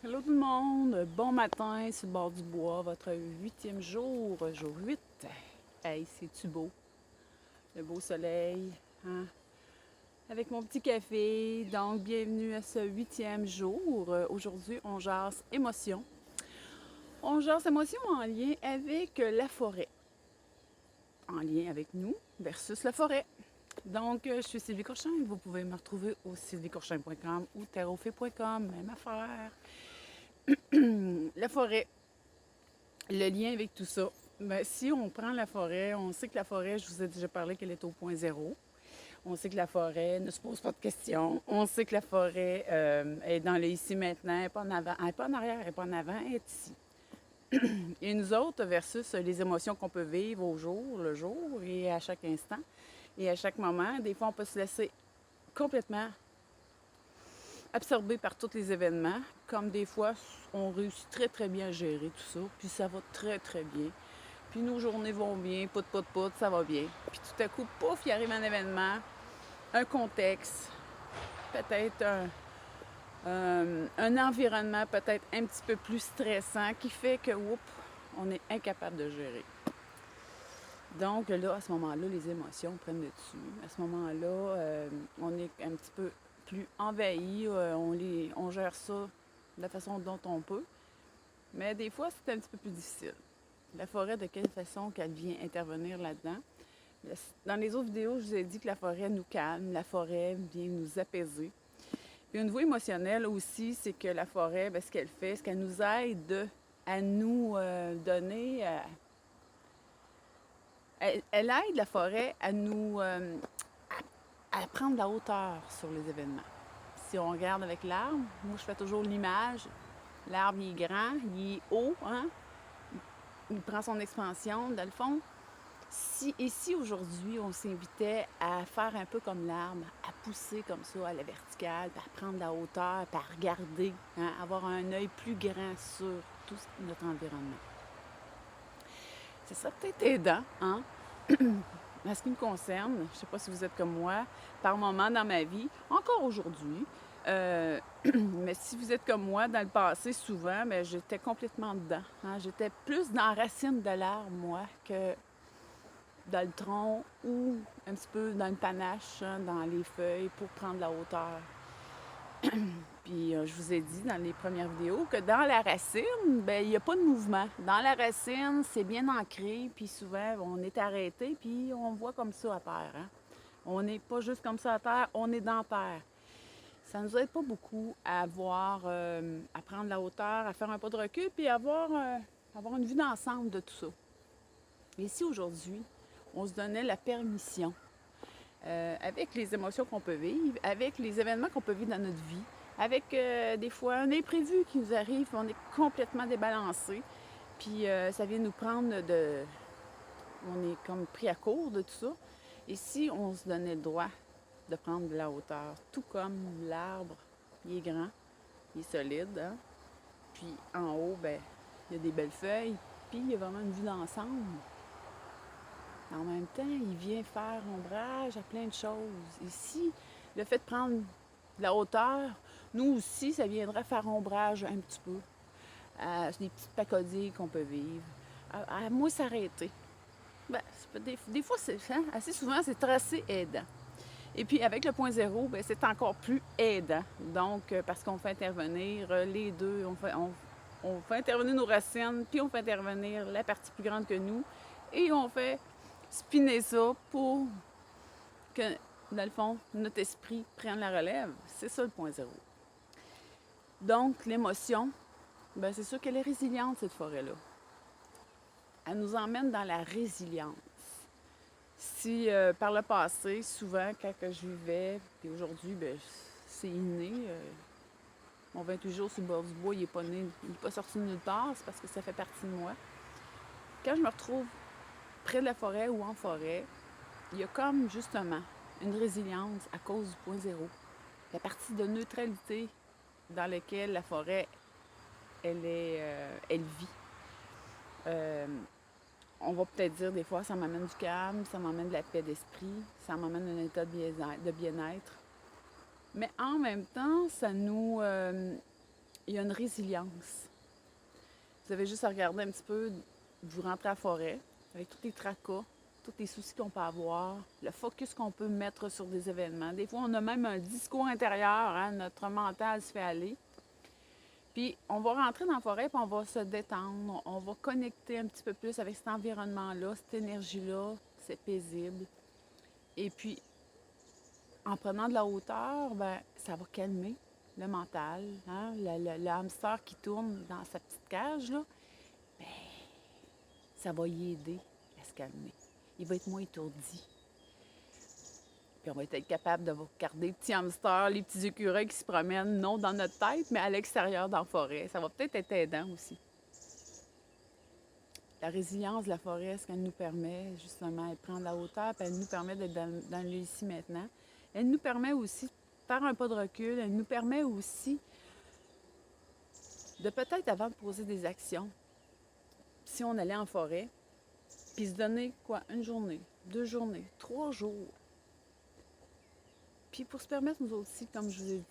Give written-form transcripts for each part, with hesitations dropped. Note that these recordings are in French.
Hello tout le monde, bon matin sur le bord du bois, votre 8e jour, jour 8. Hey, c'est-tu beau? Le beau soleil, hein? Avec mon petit café, donc bienvenue à ce 8e jour. Aujourd'hui, on jase émotion. On jase émotion en lien avec la forêt. En lien avec nous versus la forêt. Donc, je suis Sylvie Courchain. Vous pouvez me retrouver au sylviecourchain.com ou tarotfée.com, même affaire. La forêt. Le lien avec tout ça, ben, si on prend la forêt, on sait que la forêt, je vous ai déjà parlé qu'elle est au point zéro. On sait que la forêt ne se pose pas de questions. On sait que la forêt est dans le ici maintenant, elle n'est pas en avant, elle n'est pas en arrière, elle n'est pas en avant, elle est ici. Et nous autres, versus les émotions qu'on peut vivre au jour, le jour, et à chaque instant, et à chaque moment, des fois, on peut se laisser complètement absorbé par tous les événements, comme des fois, on réussit très très bien à gérer tout ça, puis ça va très très bien. Puis nos journées vont bien, pout, ça va bien. Puis tout à coup, pouf, il arrive un événement, un contexte, peut-être un environnement peut-être un petit peu plus stressant qui fait que, oups, on est incapable de gérer. Donc là, à ce moment-là, les émotions prennent le dessus. À ce moment-là, on est un petit peu plus envahi, on gère ça de la façon dont on peut. Mais des fois, c'est un petit peu plus difficile. La forêt, de quelle façon qu'elle vient intervenir là-dedans? Dans les autres vidéos, je vous ai dit que la forêt nous calme, la forêt vient nous apaiser. Puis au niveau émotionnel aussi, c'est que la forêt, bien, ce qu'elle fait, ce qu'elle nous aide à nous donner... elle aide la forêt à nous... à prendre la hauteur sur les événements. Si on regarde avec l'arbre, moi je fais toujours l'image, l'arbre il est grand, il est haut, hein? Il prend son expansion, dans le fond. Si aujourd'hui on s'invitait à faire un peu comme l'arbre, à pousser comme ça à la verticale, puis à prendre la hauteur, puis à regarder, hein, avoir un œil plus grand sur tout notre environnement. C'est ça peut-être aidant, hein? En ce qui me concerne, je ne sais pas si vous êtes comme moi, par moments dans ma vie, encore aujourd'hui, mais si vous êtes comme moi, dans le passé, souvent, ben, j'étais complètement dedans. Hein? J'étais plus dans la racine de l'arbre, moi, que dans le tronc ou un petit peu dans le panache, hein, dans les feuilles, pour prendre la hauteur. Puis je vous ai dit dans les premières vidéos que dans la racine, ben il n'y a pas de mouvement. Dans la racine, c'est bien ancré, puis souvent on est arrêté, puis on voit comme ça à terre. Hein? On n'est pas juste comme ça à terre, on est dans terre. Ça ne nous aide pas beaucoup à voir, à prendre la hauteur, à faire un pas de recul, puis avoir une vue d'ensemble de tout ça. Et si aujourd'hui, on se donnait la permission, avec les émotions qu'on peut vivre, avec les événements qu'on peut vivre dans notre vie, avec des fois un imprévu qui nous arrive, on est complètement débalancé, puis ça vient nous prendre de... On est comme pris à court de tout ça. Et si on se donnait le droit de prendre de la hauteur, tout comme l'arbre, il est grand, il est solide, hein? Puis en haut, ben, il y a des belles feuilles, puis il y a vraiment une vue d'ensemble. En même temps, il vient faire ombrage à plein de choses. Ici, le fait de prendre de la hauteur, nous aussi, ça viendrait faire ombrage un petit peu. Des petites pacodilles qu'on peut vivre. À moins s'arrêter. Ben, des fois, hein, assez souvent, c'est assez aidant. Et puis, avec le point zéro, ben, c'est encore plus aidant. Donc, parce qu'on fait intervenir les deux, on fait intervenir nos racines, puis on fait intervenir la partie plus grande que nous, et on fait spinner ça pour que, dans le fond, notre esprit prenne la relève. C'est ça le point zéro. Donc, l'émotion, ben, c'est sûr qu'elle est résiliente, cette forêt-là. Elle nous emmène dans la résilience. Si par le passé, souvent, quand je vivais, puis aujourd'hui, ben, c'est inné. Mon 28 jours sur le bord du bois, il n'est pas né, il n'est pas sorti de nulle part, c'est parce que ça fait partie de moi. Quand je me retrouve près de la forêt ou en forêt, il y a comme justement une résilience à cause du point zéro. La partie de neutralité dans laquelle la forêt, elle vit. On va peut-être dire des fois, ça m'amène du calme, ça m'amène de la paix d'esprit, ça m'amène un état de bien-être. Mais en même temps, ça nous il y a une résilience. Vous avez juste à regarder un petit peu, vous rentrez à la forêt, avec tous les tracas, tous les soucis qu'on peut avoir, le focus qu'on peut mettre sur des événements. Des fois, on a même un discours intérieur, hein, notre mental se fait aller. Puis, on va rentrer dans la forêt, puis on va se détendre, on va connecter un petit peu plus avec cet environnement-là, cette énergie-là, c'est paisible. Et puis, en prenant de la hauteur, ben, ça va calmer le mental, hein? Le hamster qui tourne dans sa petite cage, là, ben, ça va y aider à se calmer. Il va être moins étourdi. Puis on va être capable de regarder les petits hamsters, les petits écureuils qui se promènent, non dans notre tête, mais à l'extérieur dans la forêt. Ça va peut-être être aidant aussi. La résilience de la forêt, ce qu'elle nous permet, justement, elle prend de la hauteur, puis elle nous permet d'être dans le ici maintenant. Elle nous permet aussi de faire un pas de recul. Elle nous permet aussi de peut-être, avant de poser des actions, si on allait en forêt, puis se donner quoi? Une journée, 2 journées, 3 jours. Puis pour se permettre, nous aussi, comme je vous ai dit,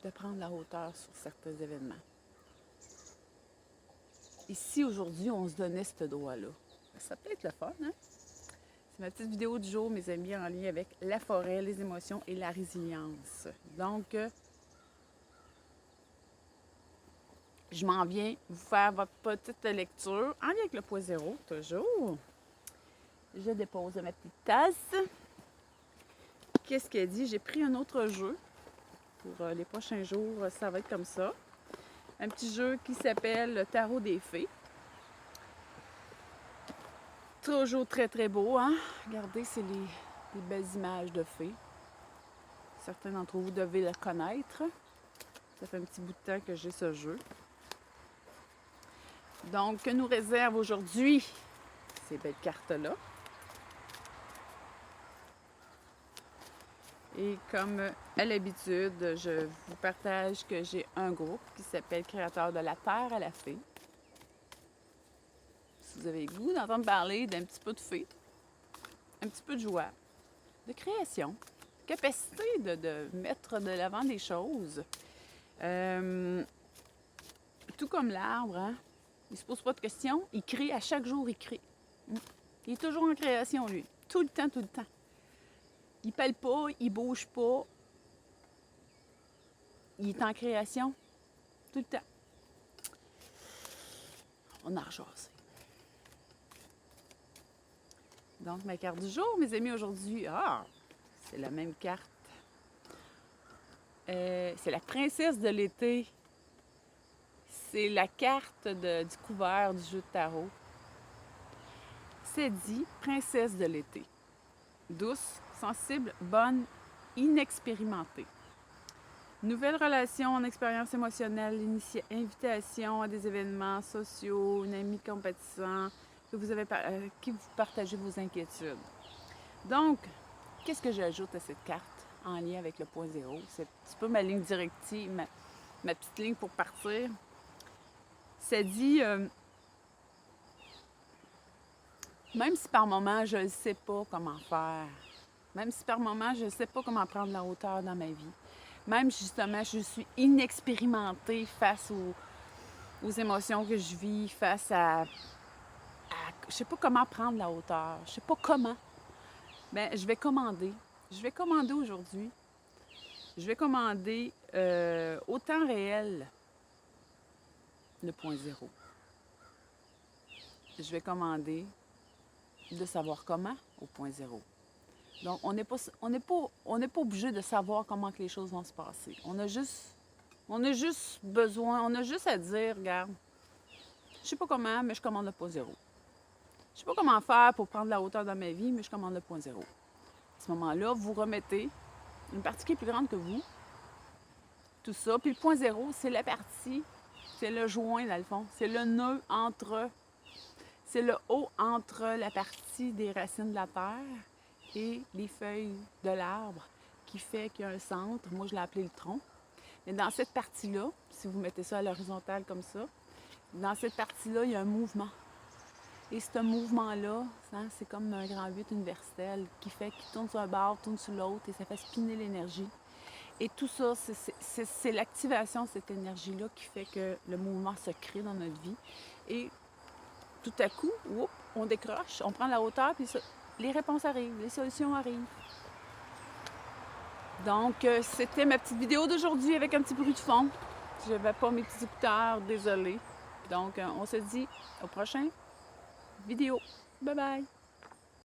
de prendre la hauteur sur certains événements. Et si aujourd'hui, on se donnait ce droit-là, ça peut être le fun, hein? C'est ma petite vidéo du jour, mes amis, en lien avec la forêt, les émotions et la résilience. Donc, je m'en viens vous faire votre petite lecture en lien avec le point zéro, toujours. Je dépose ma petite tasse. Qu'est-ce qu'elle dit? J'ai pris un autre jeu. Pour les prochains jours, ça va être comme ça. Un petit jeu qui s'appelle le Tarot des Fées. Toujours très, très beau, hein? Regardez, c'est les belles images de fées. Certains d'entre vous devez le connaître. Ça fait un petit bout de temps que j'ai ce jeu. Donc, que nous réserve aujourd'hui ces belles cartes-là? Et comme à l'habitude, je vous partage que j'ai un groupe qui s'appelle Créateurs de la Terre à la Fée. Si vous avez le goût d'entendre parler d'un petit peu de fée, un petit peu de joie, de création, capacité de mettre de l'avant des choses. Tout comme l'arbre, hein? Il se pose pas de questions, il crée, à chaque jour, il crée. Il est toujours en création, lui. Tout le temps, tout le temps. Il pèle pas, il bouge pas. Il est en création. Tout le temps. On a rejassé. Donc, ma carte du jour, mes amis, aujourd'hui, c'est la même carte. C'est la princesse de l'été. C'est la carte du couvert du jeu de tarot. C'est dit princesse de l'été. Douce, sensible, bonne, inexpérimentée. Nouvelle relation en expérience émotionnelle, invitation à des événements sociaux, une amie compatissant, qui vous partagez vos inquiétudes. Donc, qu'est-ce que j'ajoute à cette carte en lien avec le point zéro? C'est un petit peu ma ligne directive, ma petite ligne pour partir. Ça dit, même si par moment je ne sais pas comment faire, même si par moment je ne sais pas comment prendre la hauteur dans ma vie, même justement je suis inexpérimentée face aux émotions que je vis, face à je ne sais pas comment prendre la hauteur, je ne sais pas comment, bien, je vais commander. Je vais commander aujourd'hui. Je vais commander au temps réel le point zéro. Je vais commander de savoir comment au point zéro. Donc, on n'est pas obligé de savoir comment que les choses vont se passer. On a juste à dire, regarde, je sais pas comment, mais je commande le point zéro. Je sais pas comment faire pour prendre la hauteur dans ma vie, mais je commande le point zéro. À ce moment-là, vous remettez une partie qui est plus grande que vous, tout ça. Puis le point zéro, c'est la partie, c'est le joint dans le fond, c'est le nœud c'est le haut entre la partie des racines de la terre et les feuilles de l'arbre qui fait qu'il y a un centre. Moi, je l'ai appelé le tronc. Mais dans cette partie-là, si vous mettez ça à l'horizontale comme ça, dans cette partie-là, il y a un mouvement. Et ce mouvement-là, hein, c'est comme un grand 8 universel qui fait qu'il tourne sur un bord, tourne sur l'autre et ça fait spinner l'énergie. Et tout ça, c'est l'activation de cette énergie-là qui fait que le mouvement se crée dans notre vie. Et tout à coup, on décroche, on prend la hauteur, puis les réponses arrivent, les solutions arrivent. Donc, c'était ma petite vidéo d'aujourd'hui avec un petit bruit de fond. Je n'avais pas mes petits écouteurs, désolée. Donc, on se dit au prochain vidéo. Bye bye!